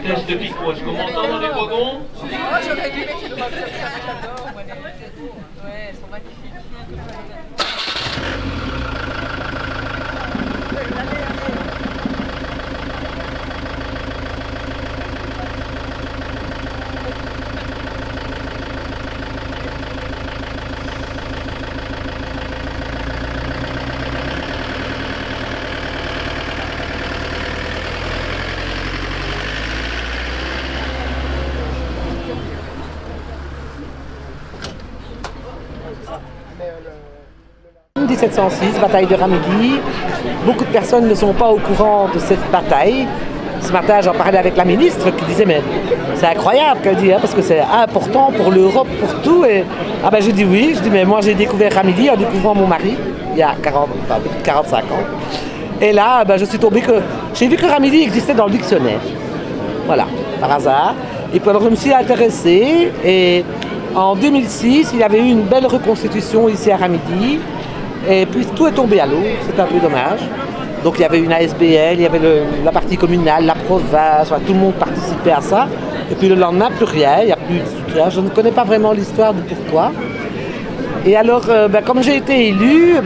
test de pique-poids, est-ce qu'on m'entend dans les wagons? Moi j'aurais dû mettre une robe comme ça, j'adore. Ouais, elles sont magnifiques. En 1706, bataille de Ramillies. Beaucoup de personnes ne sont pas au courant de cette bataille. Ce matin, j'en parlais avec la ministre qui disait mais c'est incroyable qu'elle dit, hein, parce que c'est important pour l'Europe, pour tout. Et je dis oui, je dis mais moi j'ai découvert Ramillies en découvrant mon mari il y a 45 ans. Et là, je suis tombée que j'ai vu que Ramillies existait dans le dictionnaire. Voilà, par hasard. Et puis alors je me suis intéressée et en 2006, il y avait eu une belle reconstitution ici à Ramillies. Et puis tout est tombé à l'eau, c'est un peu dommage. Donc il y avait une ASBL, il y avait la partie communale, la province, tout le monde participait à ça. Et puis le lendemain, plus rien, il n'y a plus de soutien. Je ne connais pas vraiment l'histoire du pourquoi. Et alors, comme j'ai été élue,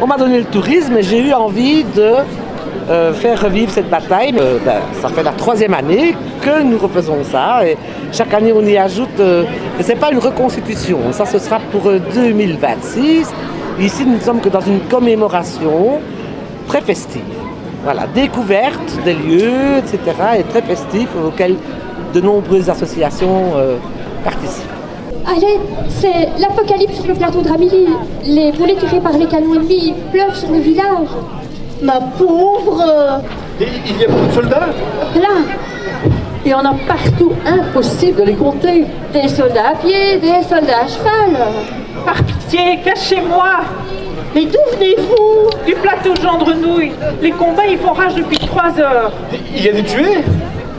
on m'a donné le tourisme et j'ai eu envie de faire revivre cette bataille. Ça fait la 3e année que nous refaisons ça. Et chaque année, on y ajoute... et ce n'est pas une reconstitution, ça ce sera pour 2026. Ici, nous ne sommes que dans une commémoration très festive. Voilà, découverte des lieux, etc. et très festif auquel de nombreuses associations participent. Allez, c'est l'apocalypse sur le plateau de Ramillies. Les boulets tirés par les canons ennemis pleuvent sur le village. Ma pauvre! Il y a beaucoup de soldats? Plein! Il y en a partout, impossible de les compter. Des soldats à pied, des soldats à cheval. Par pitié, cachez-moi! Mais d'où venez-vous? Du plateau de Gendrenouille. Les combats, ils font rage depuis 3 heures. Il y a des tués?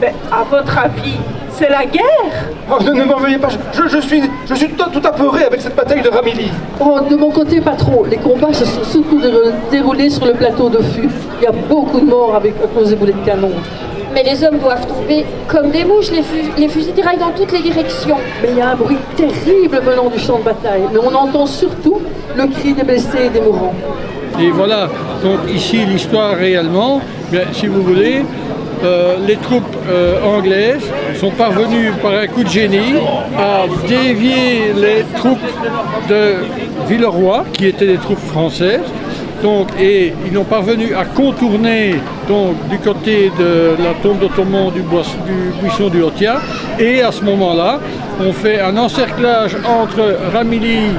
Mais à votre avis, c'est la guerre? Oh, ne m'en veuillez pas, je suis tout apeuré avec cette bataille de Ramillies. Oh, de mon côté, pas trop. Les combats se sont surtout déroulés sur le plateau de Fus. Il y a beaucoup de morts à cause des boulets de canon. Mais les hommes doivent tomber comme des mouches, les fusils tiraillent dans toutes les directions. Mais il y a un bruit terrible venant du champ de bataille. Mais on entend surtout le cri des blessés et des mourants. Et voilà, donc ici l'histoire réellement, si vous voulez, les troupes anglaises sont parvenues par un coup de génie à dévier les troupes de Villeroy, qui étaient des troupes françaises. Donc, et ils ont parvenu à contourner du côté de la tombe d'Ottomon du buisson du Hautien. Et à ce moment-là, on fait un encerclage entre Ramillies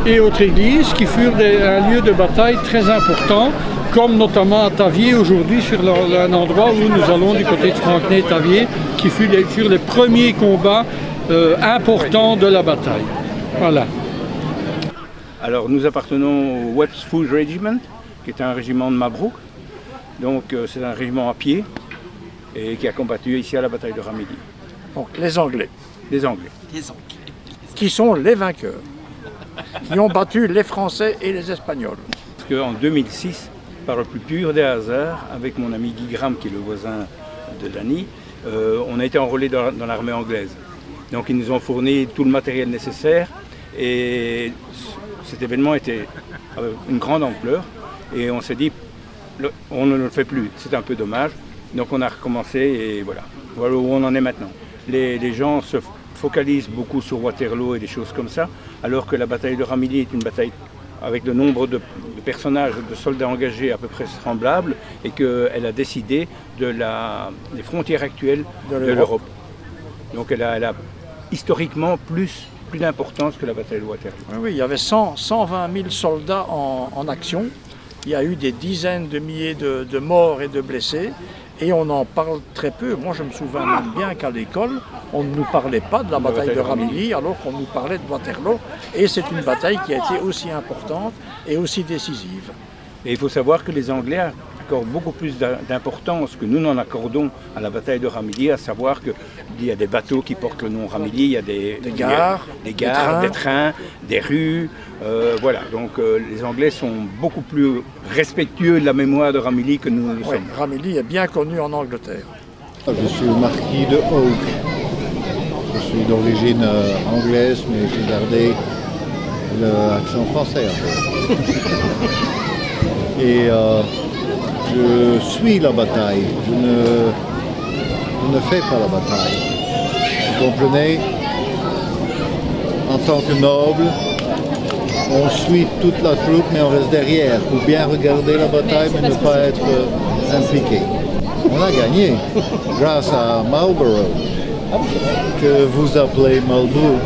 et Autre-Église, qui furent un lieu de bataille très important, comme notamment à Tavier aujourd'hui, sur un endroit où nous allons du côté de Franquenay-Tavier, qui furent les premiers combats importants de la bataille. Voilà. Alors nous appartenons au Web's Foot Regiment, qui est un régiment de Mabrouk. Donc c'est un régiment à pied et qui a combattu ici à la bataille de Ramillies. Donc les Anglais. Les Anglais. Qui sont les vainqueurs, qui ont battu les Français et les Espagnols. Parce qu'en 2006, par le plus pur des hasards, avec mon ami Guy Graham, qui est le voisin de Dany, on a été enrôlés dans l'armée anglaise. Donc ils nous ont fourni tout le matériel nécessaire et cet événement avait une grande ampleur et on s'est dit on ne le fait plus, c'est un peu dommage. Donc on a recommencé et voilà où on en est maintenant. Les gens se focalisent beaucoup sur Waterloo et des choses comme ça, alors que la bataille de Ramillies est une bataille avec le nombre de personnages, de soldats engagés à peu près semblables et qu'elle a décidé des frontières actuelles de l'Europe. Donc elle a historiquement plus d'importance que la bataille de Waterloo. Oui, il y avait 120 000 soldats en action. Il y a eu des dizaines de milliers de morts et de blessés. Et on en parle très peu. Moi, je me souviens même bien qu'à l'école, on ne nous parlait pas de la bataille de Ramillies, alors qu'on nous parlait de Waterloo. Et c'est une bataille qui a été aussi importante et aussi décisive. Et il faut savoir que les Anglais accordent beaucoup plus d'importance que nous n'en accordons à la bataille de Ramillies, à savoir qu'il y a des bateaux qui portent le nom Ramillies, il y a des gares, des trains, des rues. Voilà, donc les Anglais sont beaucoup plus respectueux de la mémoire de Ramillies que nous le sommes. Ramillies est bien connu en Angleterre. Je suis le marquis de Oak. Je suis d'origine anglaise, mais j'ai gardé l'accent français. Et je suis la bataille. Je ne fais pas la bataille. Vous comprenez? En tant que noble, on suit toute la troupe, mais on reste derrière pour bien regarder la bataille, mais ne pas être impliqué. On a gagné grâce à Marlborough, que vous appelez Malbrook.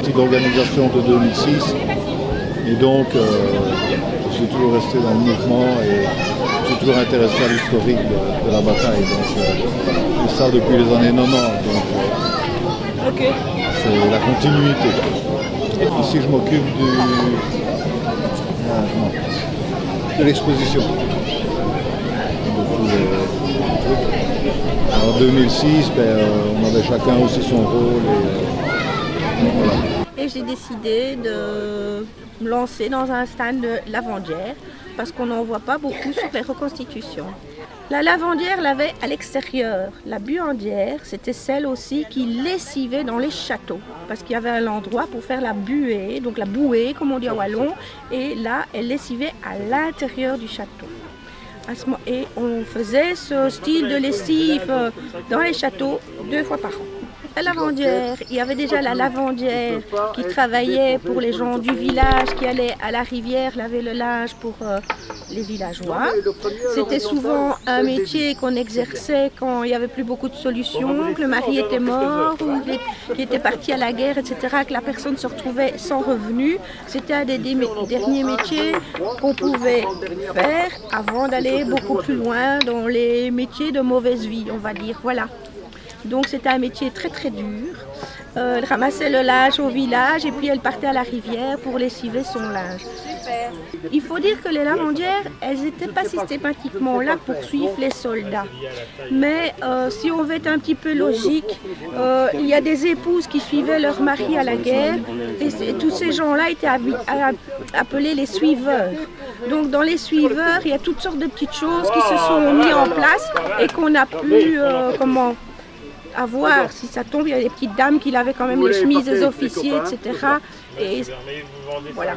C'est l'organisation de 2006. Et donc, je suis toujours resté dans le mouvement et je suis toujours intéressé à l'historique de la bataille. Donc, c'est ça depuis les années 90. Donc, c'est la continuité. Ici, je m'occupe de l'exposition. En 2006, on avait chacun aussi son rôle. Voilà. Et j'ai décidé de me lancer dans un stand de lavandière parce qu'on n'en voit pas beaucoup sur les reconstitutions. La lavandière l'avait à l'extérieur. La buandière, c'était celle aussi qui lessivait dans les châteaux parce qu'il y avait un endroit pour faire la buée, donc la bouée comme on dit en wallon, et là elle lessivait à l'intérieur du château. Et on faisait ce style de lessive dans les châteaux 2 fois par an. La lavandière, il y avait déjà la lavandière qui travaillait pour les gens du village qui allaient à la rivière laver le linge pour les villageois. C'était souvent un métier qu'on exerçait quand il n'y avait plus beaucoup de solutions, que le mari était mort ou qu'il était parti à la guerre, etc., que la personne se retrouvait sans revenu. C'était un des derniers métiers qu'on pouvait faire avant d'aller beaucoup plus loin dans les métiers de mauvaise vie, on va dire. Voilà. Donc c'était un métier très très dur. Elle ramassait le linge au village et puis elle partait à la rivière pour lessiver son linge. Il faut dire que les lavandières, elles n'étaient pas systématiquement là pour suivre les soldats. Mais si on veut être un petit peu logique, il y a des épouses qui suivaient leur mari à la guerre et tous ces gens-là étaient appelés les suiveurs. Donc dans les suiveurs, il y a toutes sortes de petites choses qui se sont mises en place et qu'on a pu à voir si ça tombe. Il y a des petites dames qui lavaient quand même les chemises des officiers, etc. Et voilà.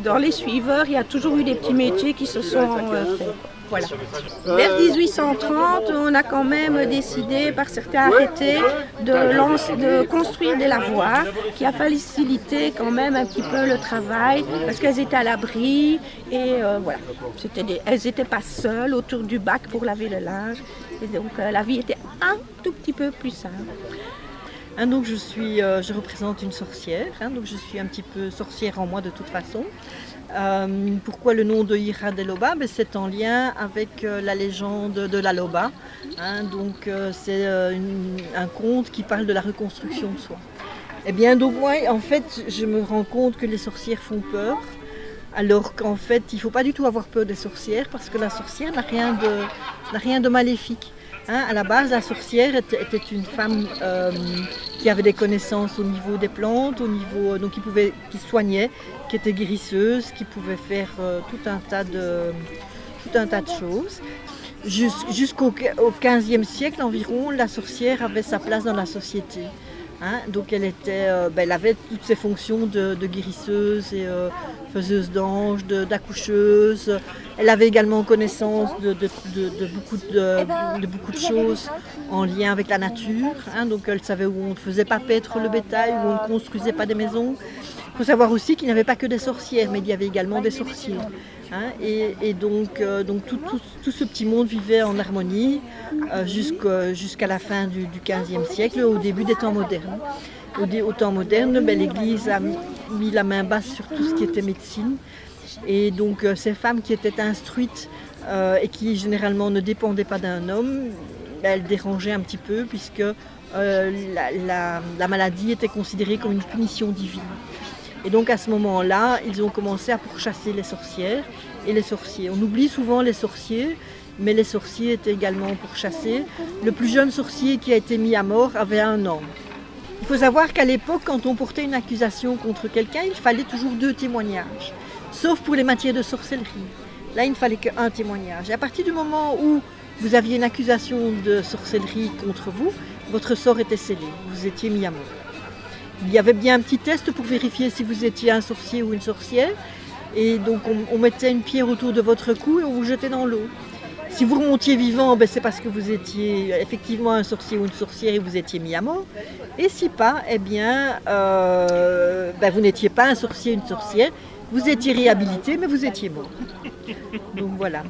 Dans les suiveurs, il y a toujours eu des petits métiers qui se sont faits. Voilà. Vers 1830, on a quand même décidé par certains arrêtés de construire des lavoirs qui a facilité quand même un petit peu le travail parce qu'elles étaient à l'abri et voilà. Elles n'étaient pas seules autour du bac pour laver le linge et donc la vie était un tout petit peu plus simple. Donc je représente une sorcière, donc je suis un petit peu sorcière en moi de toute façon. Pourquoi le nom de Hira de Loba? C'est en lien avec la légende de la Loba. Donc c'est un conte qui parle de la reconstruction de soi. Et bien donc moi en fait je me rends compte que les sorcières font peur. Alors qu'en fait il ne faut pas du tout avoir peur des sorcières parce que la sorcière n'a rien de maléfique. À la base, la sorcière était une femme qui avait des connaissances au niveau des plantes, donc qui soignait, qui était guérisseuse, qui pouvait faire tout un tas de choses. Jusqu'au XVe siècle environ, la sorcière avait sa place dans la société. Donc elle avait toutes ses fonctions de guérisseuse et faiseuse d'anges, d'accoucheuse. Elle avait également connaissance de beaucoup de choses en lien avec la nature. Donc elle savait où on ne faisait pas paître le bétail, où on ne construisait pas des maisons. Il faut savoir aussi qu'il n'y avait pas que des sorcières, mais il y avait également des sorciers. Et donc tout ce petit monde vivait en harmonie jusqu'à la fin du XVe siècle, au début des temps modernes. Au temps moderne, l'Église a mis la main basse sur tout ce qui était médecine. Et donc ces femmes qui étaient instruites et qui généralement ne dépendaient pas d'un homme, elles dérangeaient un petit peu puisque la maladie était considérée comme une punition divine. Et donc à ce moment-là, ils ont commencé à pourchasser les sorcières et les sorciers. On oublie souvent les sorciers, mais les sorciers étaient également pourchassés. Le plus jeune sorcier qui a été mis à mort avait 1 an. Il faut savoir qu'à l'époque, quand on portait une accusation contre quelqu'un, il fallait toujours 2 témoignages, sauf pour les matières de sorcellerie. Là, il ne fallait qu'1 témoignage. Et à partir du moment où vous aviez une accusation de sorcellerie contre vous, votre sort était scellé, vous étiez mis à mort. Il y avait bien un petit test pour vérifier si vous étiez un sorcier ou une sorcière, et donc on mettait une pierre autour de votre cou et on vous jetait dans l'eau. Si vous remontiez vivant, ben c'est parce que vous étiez effectivement un sorcier ou une sorcière et vous étiez mis à mort. Et si pas, eh bien, vous n'étiez pas un sorcier ou une sorcière, vous étiez réhabilité, mais vous étiez mort. Donc voilà.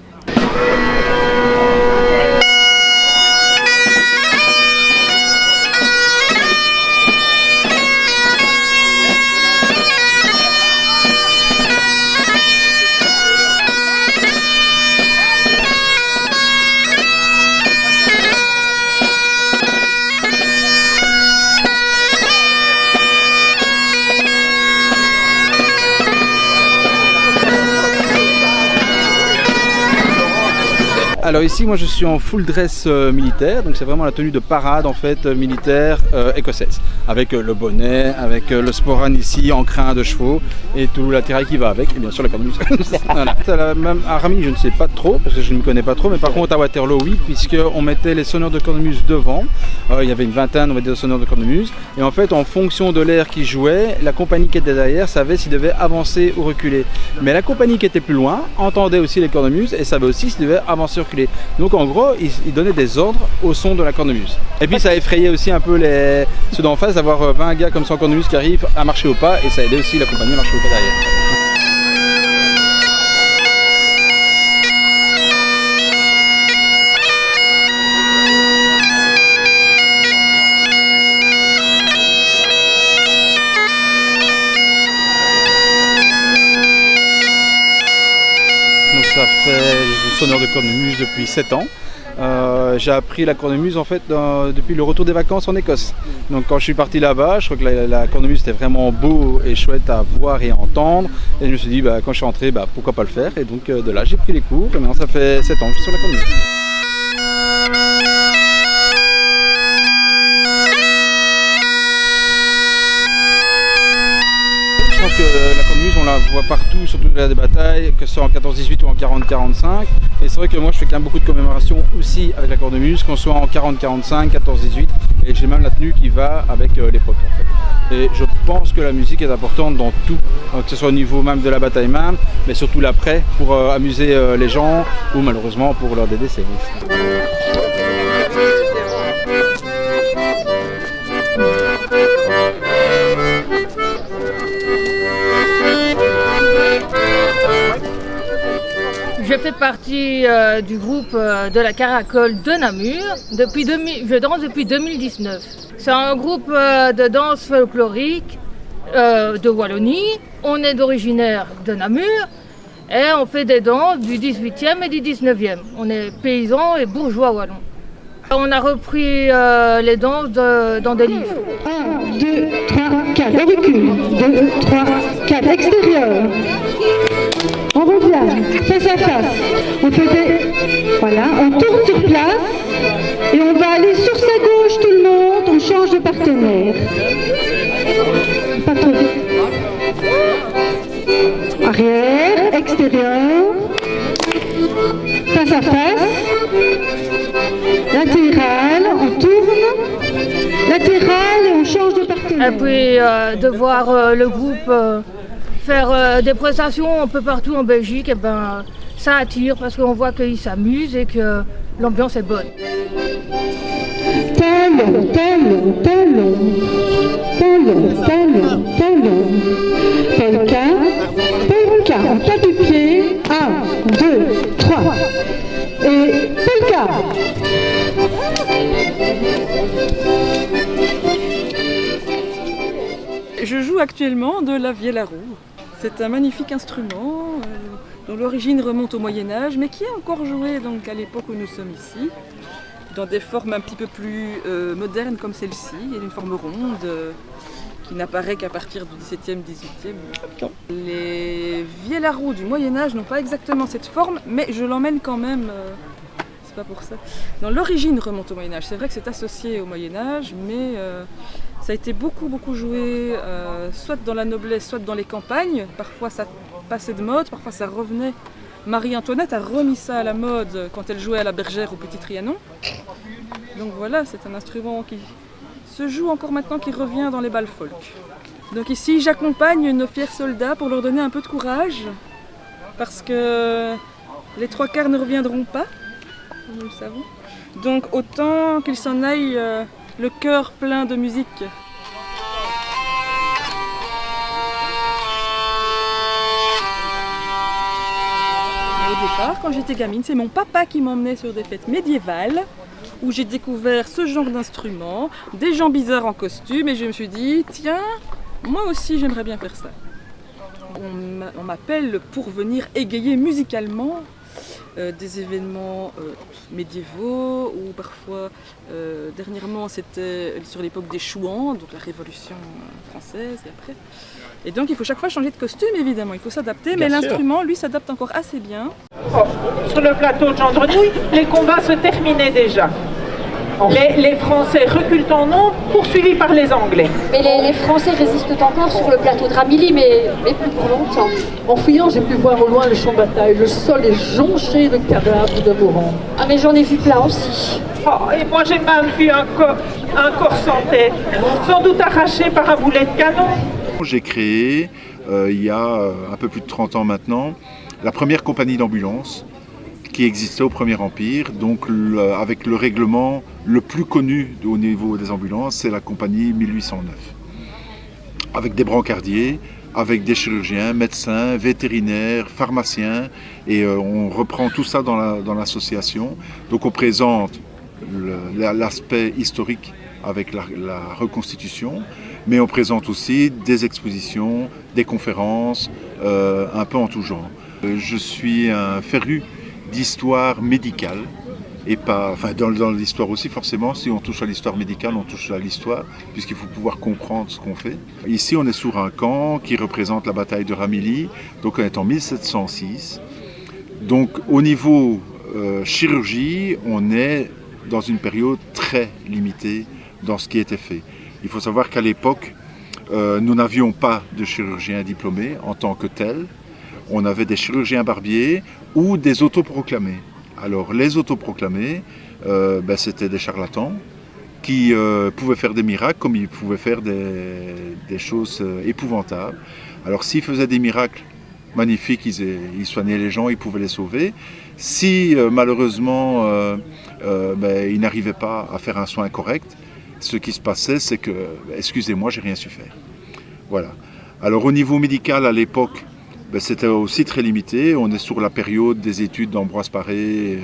Alors ici, moi je suis en full dress militaire, donc c'est vraiment la tenue de parade en fait militaire écossaise, avec le bonnet, avec le sporran ici en crin de chevaux et tout l'attirail qui va avec, et bien sûr la cornemuse. Voilà. Même à Ramillies, je ne sais pas trop, parce que je ne me connais pas trop, mais par contre à Waterloo, oui, puisqu'on mettait les sonneurs de cornemuse devant, il y avait une vingtaine, on mettait des sonneurs de cornemuse, et en fait en fonction de l'air qui jouait, la compagnie qui était derrière savait s'il devait avancer ou reculer. Mais la compagnie qui était plus loin entendait aussi les cornemuses et savait aussi s'il devait avancer ou reculer. Donc en gros, il donnait des ordres au son de la cornemuse. Et puis ça effrayait aussi un peu ceux d'en face d'avoir 20 gars comme ça en cornemuse qui arrivent à marcher au pas, et ça aidait aussi la compagnie à marcher au pas derrière. Je suis sonneur de cornemuse depuis 7 ans. J'ai appris la cornemuse en fait depuis le retour des vacances en Écosse. Donc quand je suis parti là-bas, je crois que la cornemuse était vraiment beau et chouette à voir et à entendre. Et je me suis dit quand je suis rentré, pourquoi pas le faire. Et donc de là j'ai pris les cours et maintenant ça fait 7 ans que je suis sur la cornemuse. Je pense que la cornemuse, on la voit partout, surtout dans des batailles, que ce soit en 14-18 ou en 40-45. Et c'est vrai que moi, je fais quand même beaucoup de commémorations aussi avec la cornemuse, qu'on soit en 40-45, 14-18. Et j'ai même la tenue qui va avec l'époque en fait. Et je pense que la musique est importante dans tout, que ce soit au niveau même de la bataille même, mais surtout l'après, pour amuser les gens ou malheureusement pour lors des décès. Je fais partie du groupe de la Caracole de Namur. Je danse depuis 2019. C'est un groupe de danse folklorique de Wallonie. On est d'originaire de Namur et on fait des danses du 18e et du 19e. On est paysans et bourgeois wallons. On a repris les danses dans des livres. 1, 2, 3, 4, on recule. 2, 3, 4, extérieur. On revient, face à face. On fait des... Voilà, on tourne sur place. Et on va aller sur sa gauche tout le monde. On change de partenaire. Pas trop vite. Arrière, extérieur. Face à face. Latéral, on tourne. Latéral et on change de partenaire. Et puis de voir le groupe faire des prestations un peu partout en Belgique, et ça attire parce qu'on voit qu'ils s'amusent et que l'ambiance est bonne. Talon, talon, talon. Talon, talon, talon. Polka, polka. On tape du pied. 1, 2, 3. Et polka. Je joue actuellement de la vielle à roue. C'est un magnifique instrument dont l'origine remonte au Moyen-Âge, mais qui est encore joué donc, à l'époque où nous sommes ici, dans des formes un petit peu plus modernes comme celle-ci. Il y a une forme ronde qui n'apparaît qu'à partir du XVIIe, XVIIIe. Les vielles à roue du Moyen-Âge n'ont pas exactement cette forme, mais je l'emmène quand même. C'est pas pour ça. Dans l'origine remonte au Moyen-Âge. C'est vrai que c'est associé au Moyen-Âge, mais ça a été beaucoup joué, soit dans la noblesse, soit dans les campagnes. Parfois ça passait de mode, parfois ça revenait Marie-Antoinette a remis ça à la mode quand elle jouait à la Bergère au Petit Trianon. Donc voilà, c'est un instrument qui se joue encore maintenant, qui revient dans les bals folk. Donc ici, j'accompagne nos fiers soldats pour leur donner un peu de courage, parce que les 3/4 ne reviendront pas, nous le savons. Donc autant qu'ils s'en aillent le cœur plein de musique. Et au départ, quand j'étais gamine, c'est mon papa qui m'emmenait sur des fêtes médiévales, où j'ai découvert ce genre d'instruments, des gens bizarres en costume, et je me suis dit, tiens, moi aussi j'aimerais bien faire ça. On m'appelle pour venir égayer musicalement des événements médiévaux, ou parfois, dernièrement c'était sur l'époque des Chouans, donc la Révolution française et après. Et donc il faut chaque fois changer de costume évidemment, il faut s'adapter, mais l'instrument lui s'adapte encore assez bien. Sur le plateau de Gendrenouille, les combats se terminaient déjà. Les Français reculent en nombre, poursuivis par les Anglais. Mais les Français résistent encore sur le plateau de Ramilly, mais plus pour longtemps. En fouillant, j'ai pu voir au loin le champ de bataille. Le sol est jonché de cadavres de mourants. Ah mais j'en ai vu plein aussi. Oh, et moi j'ai même vu un corps sans tête, sans doute arraché par un boulet de canon. J'ai créé, il y a un peu plus de 30 ans maintenant, la première compagnie d'ambulance qui existait au Premier Empire, donc avec le règlement le plus connu au niveau des ambulances, c'est la compagnie 1809. Avec des brancardiers, avec des chirurgiens, médecins, vétérinaires, pharmaciens, et on reprend tout ça dans l'association. Donc on présente l'aspect historique avec la reconstitution, mais on présente aussi des expositions, des conférences, un peu en tout genre. Je suis un féru d'histoire médicale, et pas, enfin dans l'histoire aussi forcément, si on touche à l'histoire médicale, on touche à l'histoire, puisqu'il faut pouvoir comprendre ce qu'on fait. Ici on est sur un camp qui représente la bataille de Ramilly, donc on est en 1706. Donc au niveau chirurgie, on est dans une période très limitée dans ce qui était fait. Il faut savoir qu'à l'époque, nous n'avions pas de chirurgiens diplômés en tant que tels. On avait des chirurgiens barbiers ou des autoproclamés. Alors les autoproclamés, c'était des charlatans qui pouvaient faire des miracles comme ils pouvaient faire des choses épouvantables. Alors s'ils faisaient des miracles magnifiques, ils soignaient les gens, ils pouvaient les sauver. Si malheureusement ils n'arrivaient pas à faire un soin correct, ce qui se passait, c'est que, excusez-moi, j'ai rien su faire. Voilà. Alors au niveau médical à l'époque, c'était aussi très limité. On est sur la période des études d'Ambroise Paré,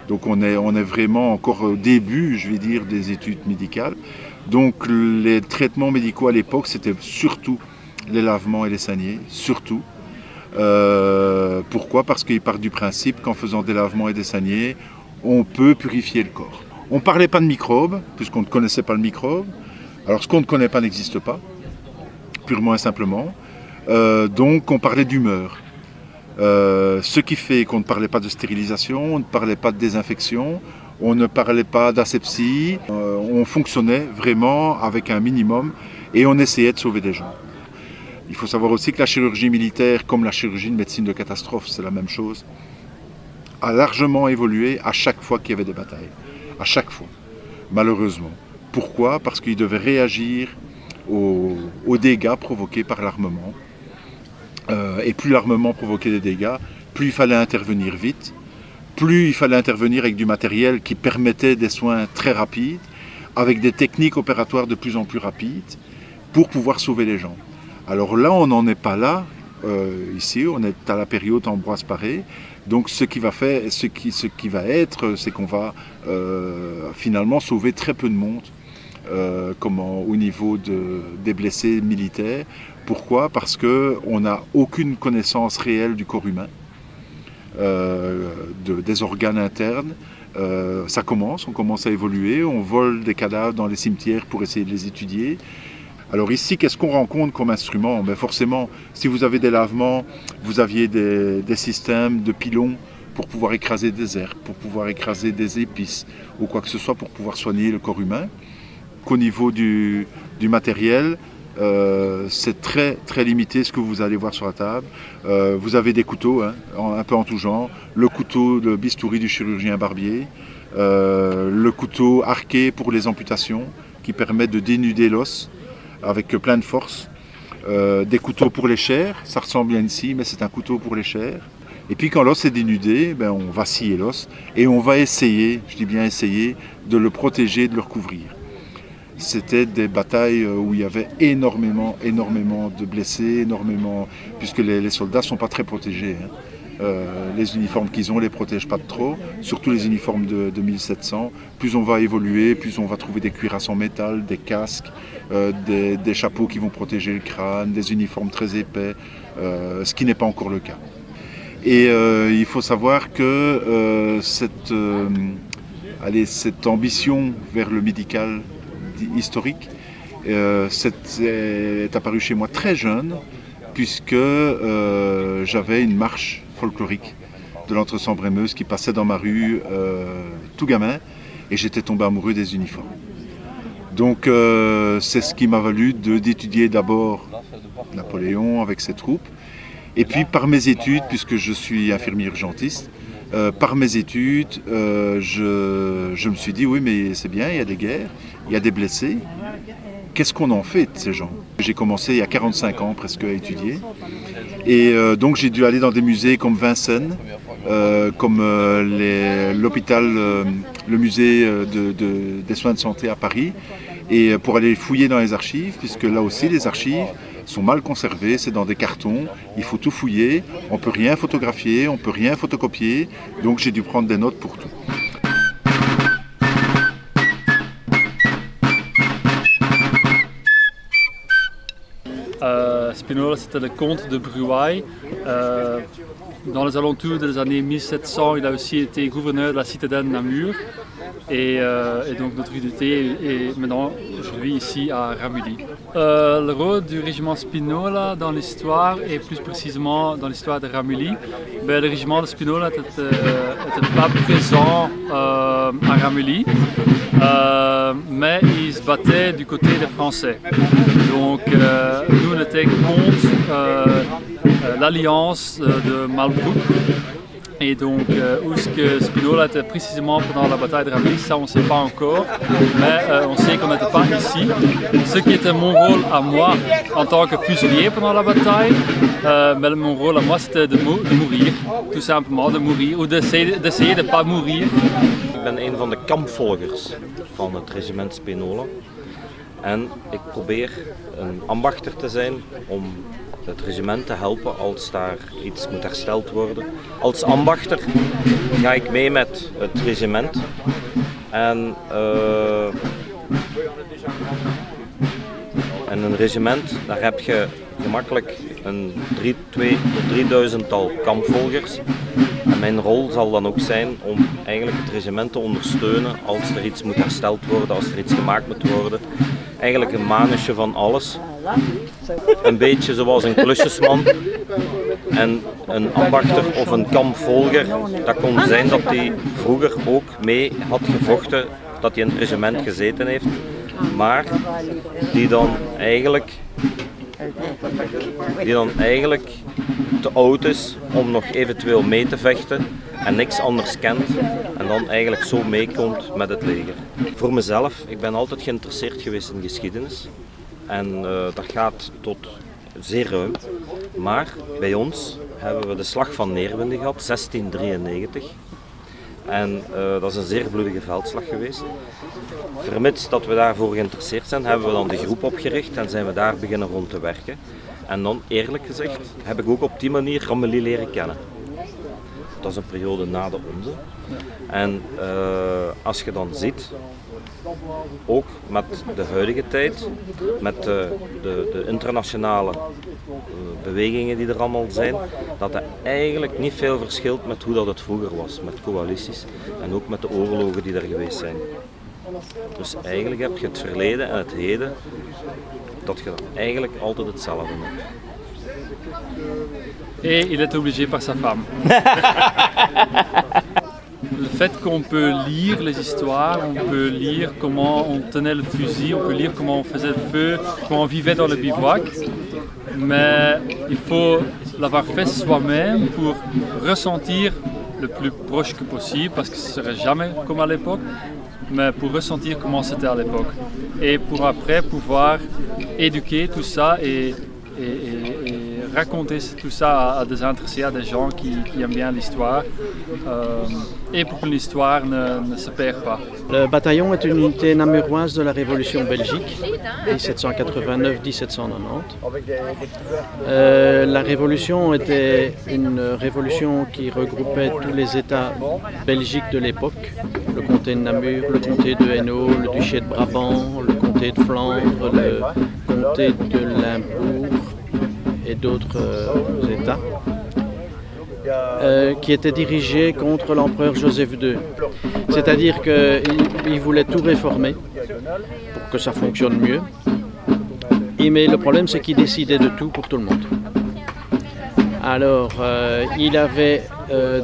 donc on est vraiment encore au début, je vais dire, des études médicales. Donc les traitements médicaux à l'époque, c'était surtout les lavements et les saignées, surtout. Pourquoi ? Parce qu'ils partent du principe qu'en faisant des lavements et des saignées, on peut purifier le corps. On ne parlait pas de microbes, puisqu'on ne connaissait pas le microbe. Alors ce qu'on ne connaît pas n'existe pas, purement et simplement. Donc on parlait d'humeur. Ce qui fait qu'on ne parlait pas de stérilisation, on ne parlait pas de désinfection, on ne parlait pas d'asepsie. On fonctionnait vraiment avec un minimum et on essayait de sauver des gens. Il faut savoir aussi que la chirurgie militaire, comme la chirurgie de médecine de catastrophe, c'est la même chose, a largement évolué à chaque fois qu'il y avait des batailles. À chaque fois, malheureusement. Pourquoi ? Parce qu'ils devaient réagir aux dégâts provoqués par l'armement. Et plus l'armement provoquait des dégâts, plus il fallait intervenir vite, plus il fallait intervenir avec du matériel qui permettait des soins très rapides, avec des techniques opératoires de plus en plus rapides, pour pouvoir sauver les gens. Alors là, on n'en est pas là. Ici, on est à la période Ambroise Paré. Donc ce qui va être, c'est qu'on va finalement sauver très peu de monde au niveau des blessés militaires. Pourquoi ? Parce qu'on n'a aucune connaissance réelle du corps humain, des organes internes. On commence à évoluer, on vole des cadavres dans les cimetières pour essayer de les étudier. Alors ici, qu'est-ce qu'on rencontre comme instrument ? Forcément, si vous avez des lavements, vous aviez des systèmes de pilons pour pouvoir écraser des herbes, pour pouvoir écraser des épices ou quoi que ce soit pour pouvoir soigner le corps humain. Qu'au niveau du matériel, c'est très très limité ce que vous allez voir sur la table. Vous avez des couteaux, hein, un peu en tout genre. Le couteau de bistouri du chirurgien barbier, le couteau arqué pour les amputations qui permet de dénuder l'os avec plein de force. Des couteaux pour les chairs, ça ressemble bien ici, mais c'est un couteau pour les chairs. Et puis quand l'os est dénudé, ben, on va scier l'os et on va essayer, je dis bien essayer, de le protéger, de le recouvrir. C'était des batailles où il y avait énormément de blessés, puisque les soldats ne sont pas très protégés. Hein. Les uniformes qu'ils ont ne les protègent pas trop, surtout les uniformes de 1700. Plus on va évoluer, plus on va trouver des cuirasses en métal, des casques, des chapeaux qui vont protéger le crâne, des uniformes très épais, ce qui n'est pas encore le cas. Et il faut savoir que cette ambition vers le médical historique est apparue chez moi très jeune, puisque j'avais une marche folklorique de l'Entre-Sambre-et-Meuse qui passait dans ma rue tout gamin, et j'étais tombé amoureux des uniformes. Donc c'est ce qui m'a valu d'étudier d'abord Napoléon avec ses troupes, et puis par mes études, puisque je suis infirmier urgentiste, par mes études, je me suis dit oui, mais c'est bien, il y a des guerres, il y a des blessés. Qu'est-ce qu'on en fait de ces gens? J'ai commencé il y a 45 ans presque à étudier. Et donc j'ai dû aller dans des musées comme Vincennes, comme l'hôpital, le musée des soins de santé à Paris, et pour aller fouiller dans les archives, puisque là aussi les archives sont mal conservées, c'est dans des cartons, il faut tout fouiller, on ne peut rien photographier, on ne peut rien photocopier, donc j'ai dû prendre des notes pour tout. Spinola, c'était le comte de Bruay. Dans les alentours des années 1700, il a aussi été gouverneur de la citadelle de Namur. Et donc notre unité est maintenant aujourd'hui ici à Ramilly. Le rôle du régiment Spinola dans l'histoire, et plus précisément dans l'histoire de Ramilly, le régiment de Spinola n'était pas présent à Ramilly, mais il se battait du côté des Français. Donc nous on était contre l'alliance de Malbrouck. Et donc, où est-ce que Spinola était précisément pendant la bataille de Ramilly, ça on ne sait pas encore, mais on sait qu'on n'était pas ici. Ce qui était mon rôle à moi en tant que fusilier pendant la bataille, mais mon rôle à moi c'était de mourir, tout simplement, de mourir, ou d'essayer de ne pas mourir. Ik ben een van de kampvolgers van het regiment Spinola en ik probeer een ambachter te zijn om het regiment te helpen als daar iets moet hersteld worden. Als ambachter ga ik mee met het regiment en een regiment, daar heb je gemakkelijk een 3000-tal kampvolgers. En mijn rol zal dan ook zijn om eigenlijk het regiment te ondersteunen als er iets moet hersteld worden, als er iets gemaakt moet worden. Eigenlijk een manusje van alles. Een beetje zoals een klusjesman. En een ambachter of een kampvolger, dat kon zijn dat hij vroeger ook mee had gevochten, dat hij in het regiment gezeten heeft. Maar die dan eigenlijk te oud is om nog eventueel mee te vechten en niks anders kent en dan eigenlijk zo meekomt met het leger. Voor mezelf, ik ben altijd geïnteresseerd geweest in geschiedenis en dat gaat tot zeer ruim. Maar bij ons hebben we de slag van Neerwinden gehad, 1693. En dat is een zeer bloedige veldslag geweest. Vermits dat we daarvoor geïnteresseerd zijn, hebben we dan de groep opgericht en zijn we daar beginnen rond te werken. En dan, eerlijk gezegd, heb ik ook op die manier Ramilly leren kennen. Dat is een periode na de onze. En als je dan ziet, ook met de huidige tijd, met de internationale bewegingen die er allemaal zijn, dat het eigenlijk niet veel verschilt met hoe dat het vroeger was, met coalities en ook met de oorlogen die er geweest zijn. Dus eigenlijk heb je het verleden en het heden, dat je eigenlijk altijd hetzelfde hebt. Et il est obligé par sa femme. le fait qu'on peut lire les histoires, on peut lire comment on tenait le fusil, on peut lire comment on faisait le feu, comment on vivait dans le bivouac, mais il faut l'avoir fait soi-même pour ressentir le plus proche que possible, parce que ce ne serait jamais comme à l'époque, mais pour ressentir comment c'était à l'époque. Et pour après pouvoir éduquer tout ça et raconter tout ça à des intéressés, à des gens qui aiment bien l'histoire, et pour que l'histoire ne se perde pas. Le bataillon est une unité namuroise de la Révolution belgique, 1789-1790. La Révolution était une révolution qui regroupait tous les États belgiques de l'époque, le comté de Namur, le comté de Hainaut, le duché de Brabant, le comté de Flandre, le comté de Limbourg et d'autres États, qui étaient dirigés contre l'empereur Joseph II. C'est-à-dire qu'il voulait tout réformer pour que ça fonctionne mieux. Mais le problème, c'est qu'il décidait de tout pour tout le monde. Alors, il avait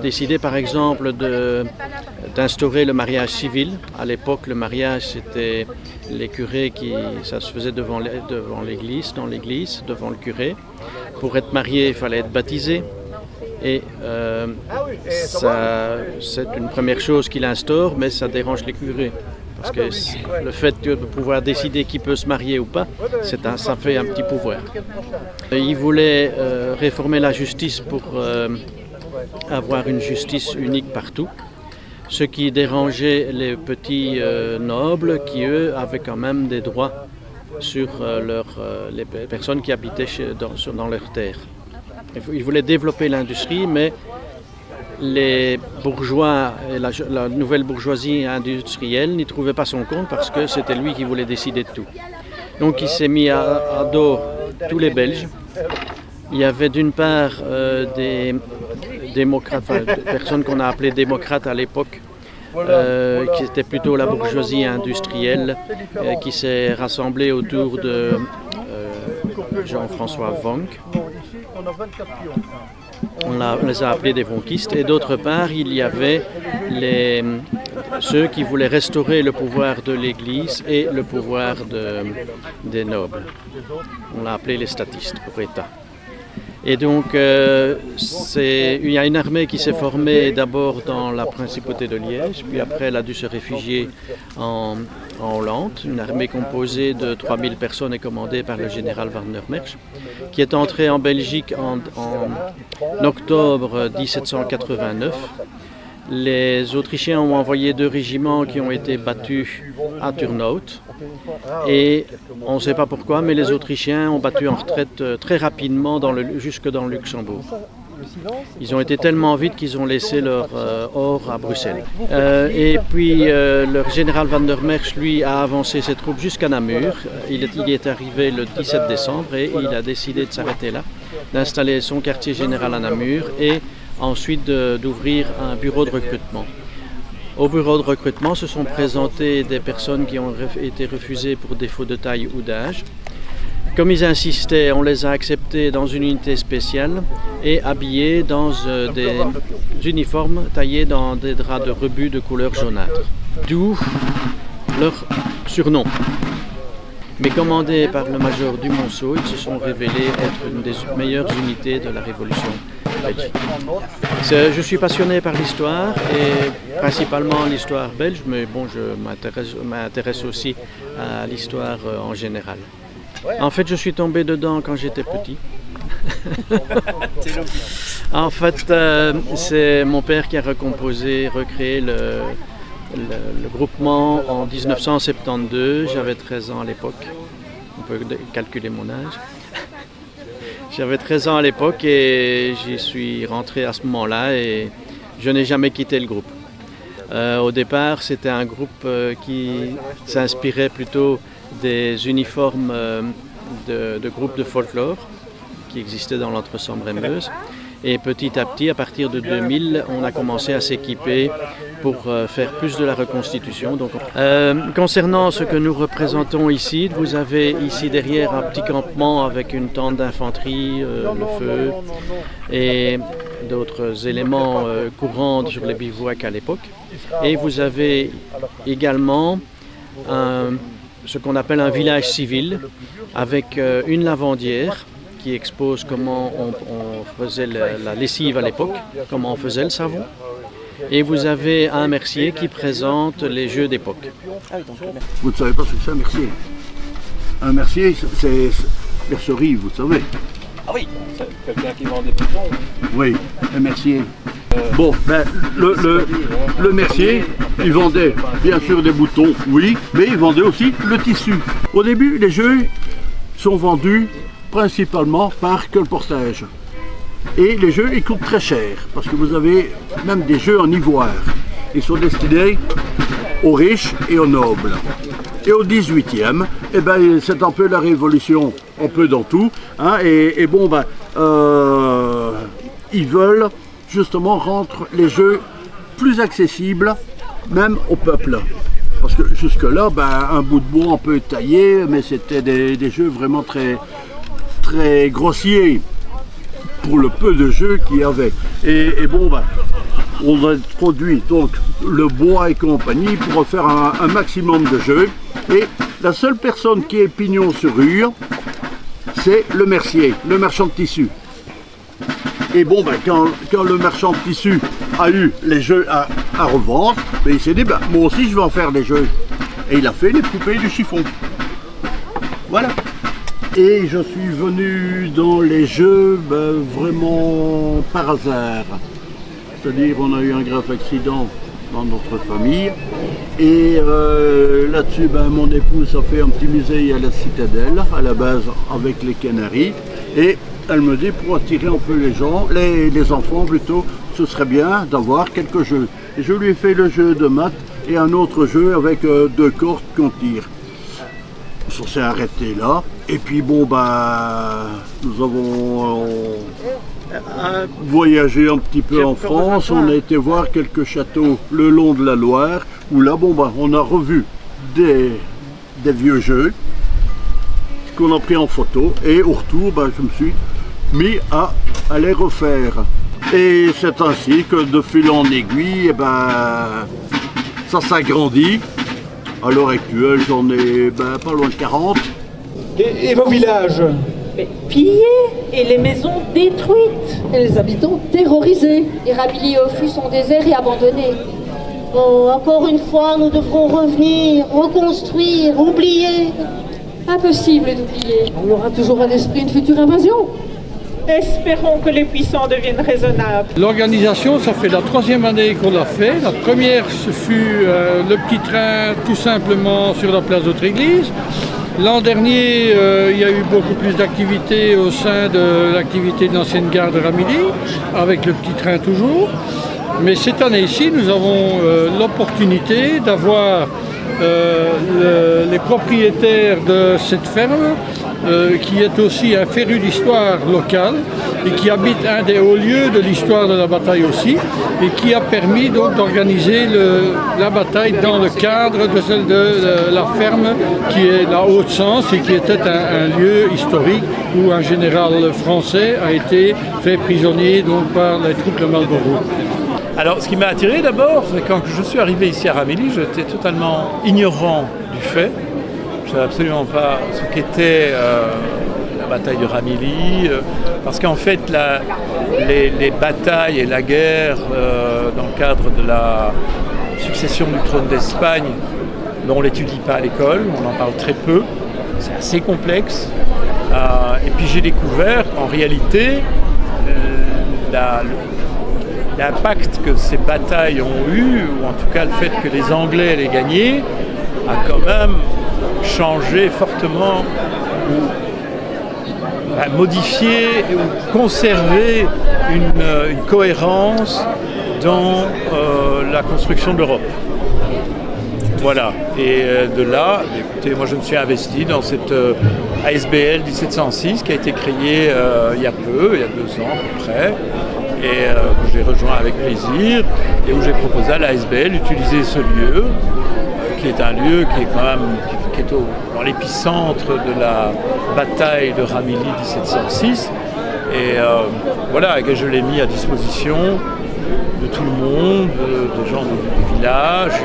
décidé, par exemple, d'instaurer le mariage civil. À l'époque, le mariage, c'était les curés ça se faisait devant l'église, dans l'église, devant le curé. Pour être marié, il fallait être baptisé. Et c'est une première chose qu'il instaure, mais ça dérange les curés. Parce que le fait de pouvoir décider qui peut se marier ou pas, ça fait un petit pouvoir. Il voulait réformer la justice pour avoir une justice unique partout. Ce qui dérangeait les petits nobles qui, eux, avaient quand même des droits sur les personnes qui habitaient dans leurs terres. Il voulait développer l'industrie, mais les bourgeois et la nouvelle bourgeoisie industrielle n'y trouvaient pas son compte parce que c'était lui qui voulait décider de tout. Donc il s'est mis à dos tous les Belges. Il y avait d'une part des démocrates, des personnes qu'on a appelées démocrates à l'époque, qui étaient plutôt la bourgeoisie industrielle, qui s'est rassemblée autour de Jean-François Vonck. On les a appelés des vonquistes. Et d'autre part, il y avait ceux qui voulaient restaurer le pouvoir de l'Église et le pouvoir des nobles. On l'a appelé les statistes pour État. Et donc, il y a une armée qui s'est formée d'abord dans la principauté de Liège, puis après elle a dû se réfugier en Hollande, une armée composée de 3000 personnes et commandée par le général Warner Mersch, qui est entrée en Belgique en octobre 1789. Les Autrichiens ont envoyé 2 régiments qui ont été battus à Turnhout. Et on ne sait pas pourquoi, mais les Autrichiens ont battu en retraite très rapidement jusque dans le Luxembourg. Ils ont été tellement vite qu'ils ont laissé leur or à Bruxelles. Et puis le général Van der Merch, lui, a avancé ses troupes jusqu'à Namur. Il est arrivé le 17 décembre et il a décidé de s'arrêter là, d'installer son quartier général à Namur et ensuite d'ouvrir un bureau de recrutement. Au bureau de recrutement se sont présentées des personnes qui ont été refusées pour défaut de taille ou d'âge. Comme ils insistaient, on les a acceptés dans une unité spéciale et habillés dans des uniformes taillés dans des draps de rebut de couleur jaunâtre. D'où leur surnom. Mais commandés par le major Dumonceau, ils se sont révélés être une des meilleures unités de la Révolution belge. Je suis passionné par l'histoire et principalement l'histoire belge, mais bon, je m'intéresse aussi à l'histoire en général. En fait, je suis tombé dedans quand j'étais petit. En fait, c'est mon père qui a recréé le groupement en 1972. J'avais 13 ans à l'époque. On peut calculer mon âge. J'avais 13 ans à l'époque et j'y suis rentré à ce moment-là et je n'ai jamais quitté le groupe. Au départ, c'était un groupe qui s'inspirait plutôt des uniformes de groupes de folklore qui existaient dans l'Entre-Sambre-et-Meuse. Et petit à petit, à partir de 2000, on a commencé à s'équiper pour faire plus de la reconstitution. Donc, concernant ce que nous représentons ici, vous avez ici derrière un petit campement avec une tente d'infanterie, le feu. Et d'autres éléments courants sur les bivouacs à l'époque. Et vous avez également ce qu'on appelle un village civil avec une lavandière qui expose comment on faisait la lessive à l'époque, comment on faisait le savon. Et vous avez un mercier qui présente les jeux d'époque. Vous ne savez pas ce que c'est un mercier? Un mercier, c'est mercerie, vous savez. Ah oui, c'est quelqu'un qui vend des boutons. Oui, un mercier. Bon, ben, le mercier, il vendait bien sûr des boutons, oui, mais il vendait aussi le tissu. Au début, les jeux sont vendus principalement par colportage. Et les jeux, ils coûtent très cher, parce que vous avez même des jeux en ivoire. Ils sont destinés aux riches et aux nobles. Et au 18e, eh ben, c'est un peu la révolution, un peu dans tout. Hein, et bon, ben, ils veulent justement rendre les jeux plus accessibles, même au peuple. Parce que jusque-là, ben, un bout de bois on peut tailler, mais c'était des jeux vraiment très, très grossiers pour le peu de jeux qu'il y avait. Et bon, ben, on a produit donc le bois et compagnie pour faire un maximum de jeux. Et la seule personne qui est pignon sur rue, c'est le mercier, le marchand de tissu. Et bon, ben, quand le marchand de tissu a eu les jeux à revendre, ben, il s'est dit, ben, moi aussi je vais en faire des jeux. Et il a fait les poupées du chiffon. Voilà. Et je suis venu dans les jeux ben, vraiment par hasard. C'est-à-dire on a eu un grave accident dans notre famille. Et là-dessus, ben, mon épouse a fait un petit musée à la Citadelle, à la base avec les Canaries. Et elle me dit, pour attirer un peu les gens, les enfants plutôt, ce serait bien d'avoir quelques jeux. Et je lui ai fait le jeu de maths et un autre jeu avec 2 cordes qu'on tire. On s'est arrêté là. Et puis bon, ben, nous avons voyagé un petit peu en France. On a été voir quelques châteaux le long de la Loire, où là, bon, ben, on a revu des vieux jeux qu'on a pris en photo. Et au retour, ben, je me suis mis à les refaire. Et c'est ainsi que de fil en aiguille, eh ben, ça s'agrandit. À l'heure actuelle, j'en ai ben, pas loin de 40. Et vos villages? Pillés et les maisons détruites. Et les habitants terrorisés. Les Ramillies au fût sont déserts et abandonnés. Oh, encore une fois, nous devrons revenir, reconstruire, oublier. Impossible d'oublier. On aura toujours à l'esprit une future invasion. Espérons que les puissants deviennent raisonnables. L'organisation, ça fait la 3e année qu'on l'a fait. La première, ce fut le petit train tout simplement sur la place Notre-Église. L'an dernier, il y a eu beaucoup plus d'activités au sein de l'activité de l'ancienne gare de Ramillies, avec le petit train toujours. Mais cette année-ci, nous avons l'opportunité d'avoir les propriétaires de cette ferme, qui est aussi un féru d'histoire locale et qui habite un des hauts lieux de l'histoire de la bataille aussi, et qui a permis donc d'organiser la bataille dans le cadre de celle de la ferme qui est la Haute-Sens et qui était un lieu historique où un général français a été fait prisonnier donc par les troupes de Marlborough. Alors, ce qui m'a attiré d'abord, c'est quand je suis arrivé ici à Ramillies, j'étais totalement ignorant du fait. Je ne savais absolument pas ce qu'était la bataille de Ramillies, parce qu'en fait, les batailles et la guerre dans le cadre de la succession du trône d'Espagne, on ne l'étudie pas à l'école, on en parle très peu, c'est assez complexe. Et puis j'ai découvert en réalité l'impact que ces batailles ont eu, ou en tout cas le fait que les Anglais les gagnaient, a quand même changé fortement ou modifié ou conservé une cohérence dans la construction de l'Europe. Voilà, et de là, écoutez, moi je me suis investi dans cette ASBL 1706 qui a été créée il y a 2 ans à peu près, et que j'ai rejoint avec plaisir, et où j'ai proposé à l'ASBL d'utiliser ce lieu, qui est un lieu qui est quand même qui est dans l'épicentre de la bataille de Ramillies 1706, et voilà, et je l'ai mis à disposition de tout le monde, des gens du village,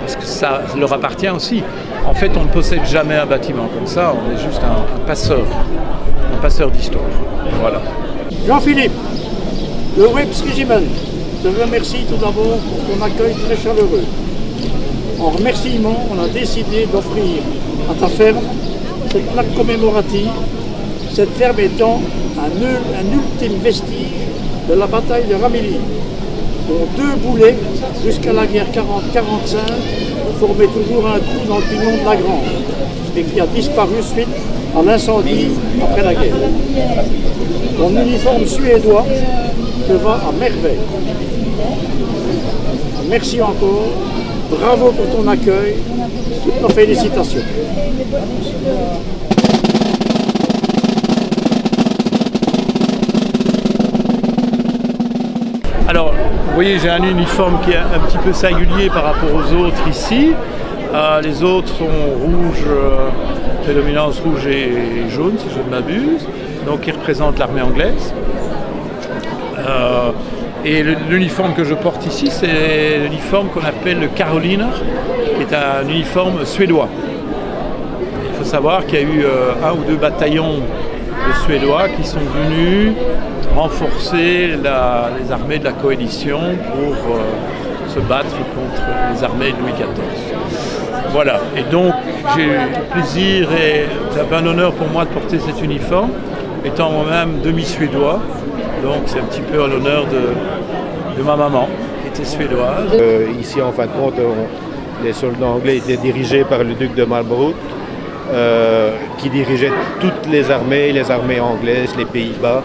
parce que ça leur appartient aussi. En fait, on ne possède jamais un bâtiment comme ça, on est juste un passeur d'histoire. Voilà. Jean-Philippe, le Whips Regiment, je te remercie tout d'abord pour ton accueil très chaleureux. En remerciement, on a décidé d'offrir à ta ferme cette plaque commémorative, cette ferme étant un ultime vestige de la bataille de Ramillies, dont 2 boulets, jusqu'à la guerre 40-45, formaient toujours un trou dans le pignon de la Grange, et qui a disparu suite à l'incendie après la guerre. Ton uniforme suédois te va à merveille. Merci encore, bravo pour ton accueil, toutes nos félicitations. Alors, vous voyez, j'ai un uniforme qui est un petit peu singulier par rapport aux autres ici. Les autres sont rouges, prédominance rouge et jaune, si je ne m'abuse, donc qui représentent l'armée anglaise. Et l'uniforme que je porte ici, c'est l'uniforme qu'on appelle le Karoliner, qui est un uniforme suédois. Il faut savoir qu'il y a eu 1 ou 2 bataillons de Suédois qui sont venus renforcer les armées de la coalition pour se battre contre les armées de Louis XIV. Voilà, et donc j'ai eu le plaisir et c'est un honneur pour moi de porter cet uniforme, étant moi-même demi-suédois, donc c'est un petit peu à l'honneur de ma maman, qui était suédoise. Ici, en fin de compte, les soldats anglais étaient dirigés par le duc de Marlborough, qui dirigeait toutes les armées anglaises, les Pays-Bas,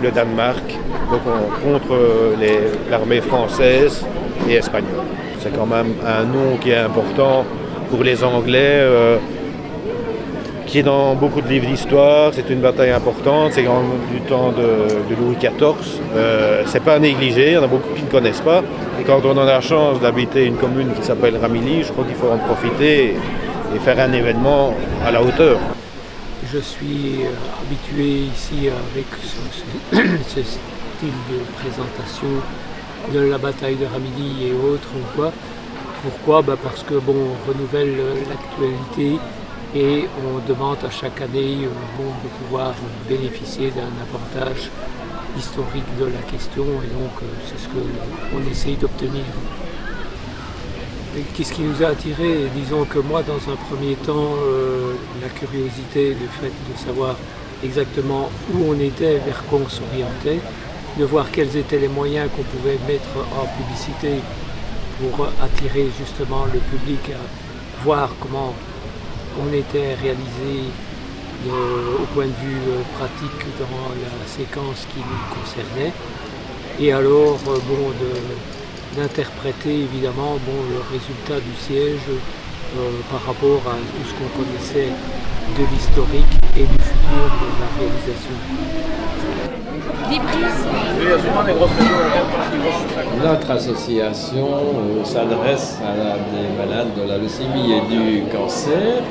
le Danemark, donc contre l'armée française et espagnole. C'est quand même un nom qui est important pour les Anglais, qui est dans beaucoup de livres d'histoire. C'est une bataille importante, c'est quand même du temps de Louis XIV. C'est pas à négliger, il y en a beaucoup qui ne connaissent pas. Et quand on a la chance d'habiter une commune qui s'appelle Ramillies, je crois qu'il faut en profiter et faire un événement à la hauteur. Je suis habitué ici avec ce style de présentation de la bataille de Ramillies et autres. Pourquoi parce que on renouvelle l'actualité et on demande à chaque année de pouvoir bénéficier d'un avantage historique de la question, et donc c'est ce qu'on essaye d'obtenir. Qu'est-ce qui nous a attirés? Disons que moi, dans un premier temps, la curiosité, le fait de savoir exactement où on était, vers quoi on s'orientait, de voir quels étaient les moyens qu'on pouvait mettre en publicité pour attirer justement le public à voir comment on était réalisé au point de vue pratique dans la séquence qui nous concernait. Et alors, d'interpréter évidemment le résultat du siège par rapport à tout ce qu'on connaissait de l'historique et du futur de la réalisation. Notre association s'adresse à des malades de la leucémie et du cancer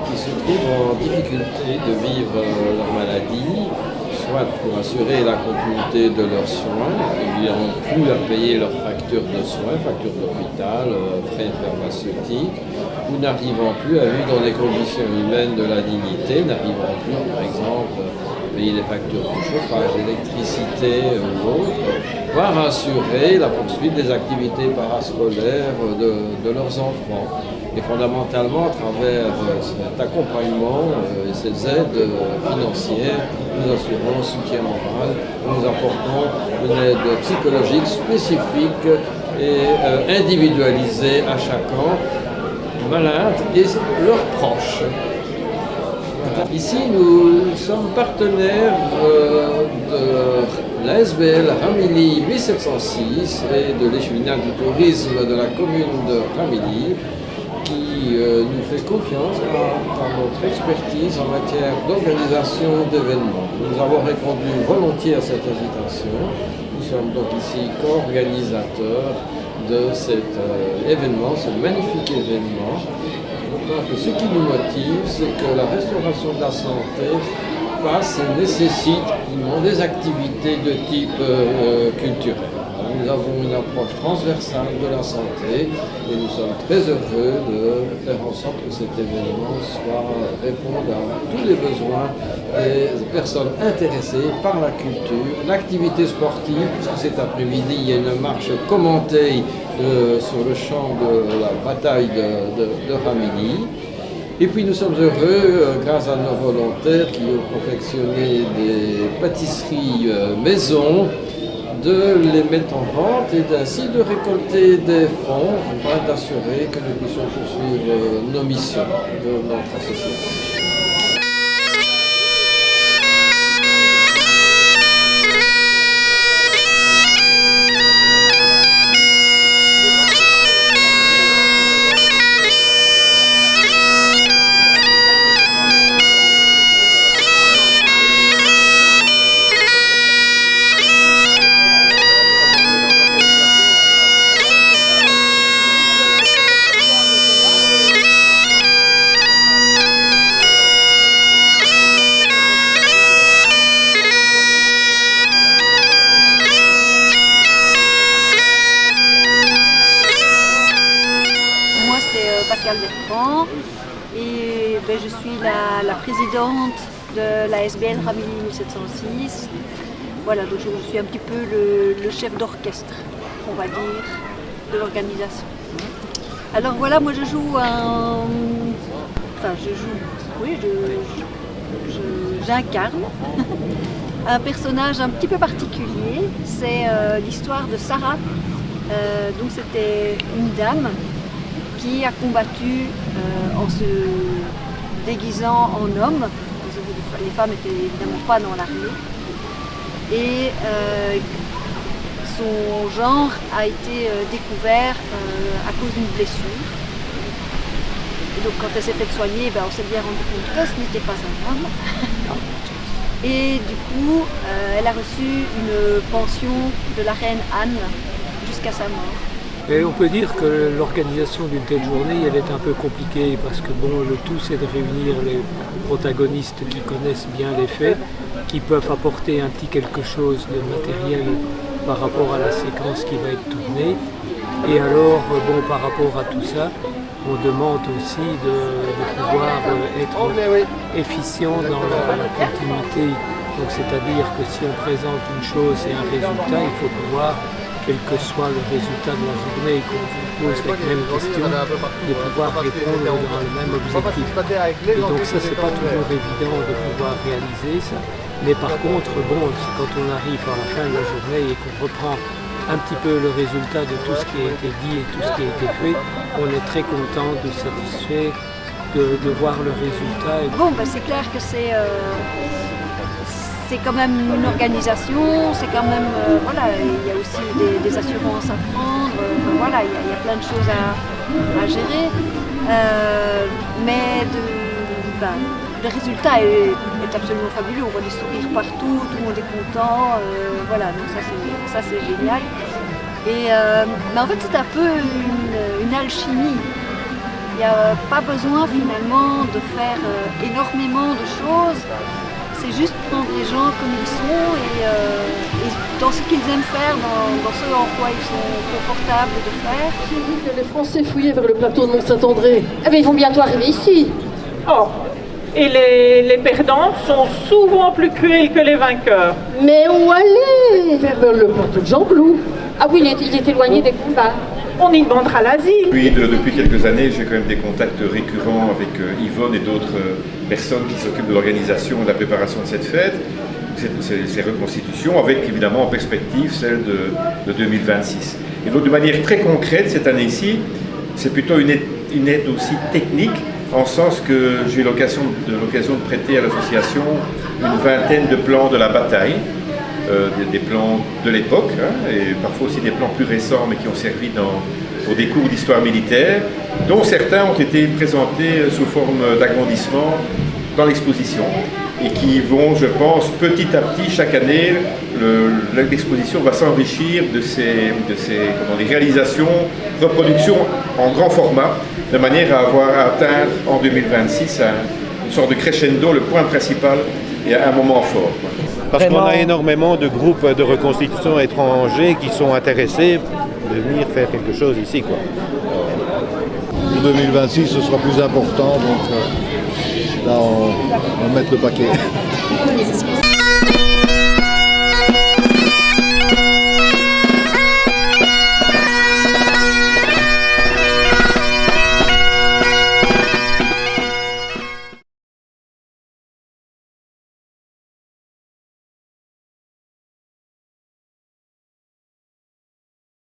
qui se trouvent en difficulté de vivre leur maladie, soit pour assurer la continuité de leurs soins, ils n'auront plus à payer leurs factures de soins, factures d'hôpital, frais pharmaceutiques, ou n'arrivant plus à vivre dans des conditions humaines de la dignité, n'arrivant plus par exemple à payer les factures de chauffage, d'électricité ou autres, voire assurer la poursuite des activités parascolaires de leurs enfants. Et fondamentalement, à travers cet accompagnement et ces aides financières, nous assurons un soutien moral, nous apportons une aide psychologique spécifique et individualisée à chacun, malade et leurs proches. Ici, nous sommes partenaires de l'ASBL Ramillies 1706 et de l'écheminat du tourisme de la commune de Ramillies, qui nous fait confiance par notre expertise en matière d'organisation d'événements. Nous avons répondu volontiers à cette invitation. Nous sommes donc ici co-organisateurs de cet événement, ce magnifique événement. Donc ce qui nous motive, c'est que la restauration de la santé passe nécessite des activités de type culturel. Nous avons une approche transversale de la santé et nous sommes très heureux de faire en sorte que cet événement réponde à tous les besoins des personnes intéressées par la culture, l'activité sportive, puisque cet après-midi il y a une marche commentée sur le champ de la bataille de Ramilly. Et puis nous sommes heureux, grâce à nos volontaires qui ont confectionné des pâtisseries maison, de les mettre en vente et ainsi de récolter des fonds afin d'assurer que nous puissions poursuivre nos missions de notre association. Et je suis la présidente de la SBL Ramilly 1706. Voilà, donc je suis un petit peu le chef d'orchestre, on va dire, de l'organisation. Alors voilà, moi je joue j'incarne un personnage un petit peu particulier. C'est l'histoire de Sarah. Donc c'était une dame qui a combattu en se déguisant en homme. Les femmes n'étaient évidemment pas dans l'armée. Et son genre a été découvert à cause d'une blessure. Et donc quand elle s'est fait soigner, on s'est bien rendu compte que ce n'était pas un homme. Et du coup, elle a reçu une pension de la reine Anne jusqu'à sa mort. Et on peut dire que l'organisation d'une telle journée, elle est un peu compliquée parce que le tout c'est de réunir les protagonistes qui connaissent bien les faits, qui peuvent apporter un petit quelque chose de matériel par rapport à la séquence qui va être tournée. Et alors, par rapport à tout ça, on demande aussi de pouvoir être efficient dans la continuité. Donc c'est-à-dire que si on présente une chose et un résultat, il faut pouvoir, quel que soit le résultat de la journée et qu'on vous pose la même question, de pouvoir répondre dans le même objectif. Et donc ça, c'est pas toujours évident de pouvoir réaliser ça. Mais par contre, quand on arrive à la fin de la journée et qu'on reprend un petit peu le résultat de tout ce qui a été dit et tout ce qui a été fait, on est très content, de satisfait de voir le résultat. C'est clair que c'est quand même une organisation, c'est quand même, il y a aussi des assurances à prendre, il y a plein de choses à gérer, mais le résultat est absolument fabuleux, on voit des sourires partout, tout le monde est content, donc ça c'est génial. Mais en fait c'est un peu une alchimie. Il n'y a pas besoin finalement de faire énormément de choses. C'est juste prendre les gens comme ils sont et dans ce qu'ils aiment faire, dans ce en quoi ils sont confortables de faire. J'ai vu que les Français fouillaient vers le plateau de Mont-Saint-André. Ils vont bientôt arriver ici. Oh, et les perdants sont souvent plus cruels que les vainqueurs. Mais où aller? Vers le plateau de Jean-Blou. Ah oui, il est éloigné des combats. On y demandera l'asile. Depuis quelques années, j'ai quand même des contacts récurrents avec Yvonne et d'autres personnes qui s'occupent de l'organisation et de la préparation de cette fête, ces reconstitutions, avec évidemment en perspective celle de 2026. Et donc de manière très concrète, cette année-ci, c'est plutôt une aide aussi technique, en sens que j'ai eu l'occasion de prêter à l'association une vingtaine de plans de la bataille, des plans de l'époque, et parfois aussi des plans plus récents, mais qui ont servi pour des cours d'histoire militaire, dont certains ont été présentés sous forme d'agrandissement dans l'exposition, et qui vont, je pense, petit à petit, chaque année, l'exposition va s'enrichir de ces réalisations, reproductions en grand format, de manière à avoir atteint en 2026 une sorte de crescendo, le point principal et un moment fort. Parce qu'on a énormément de groupes de reconstitution étrangers qui sont intéressés de venir faire quelque chose ici, quoi. Pour 2026, ce sera plus important, donc là, on va mettre le paquet.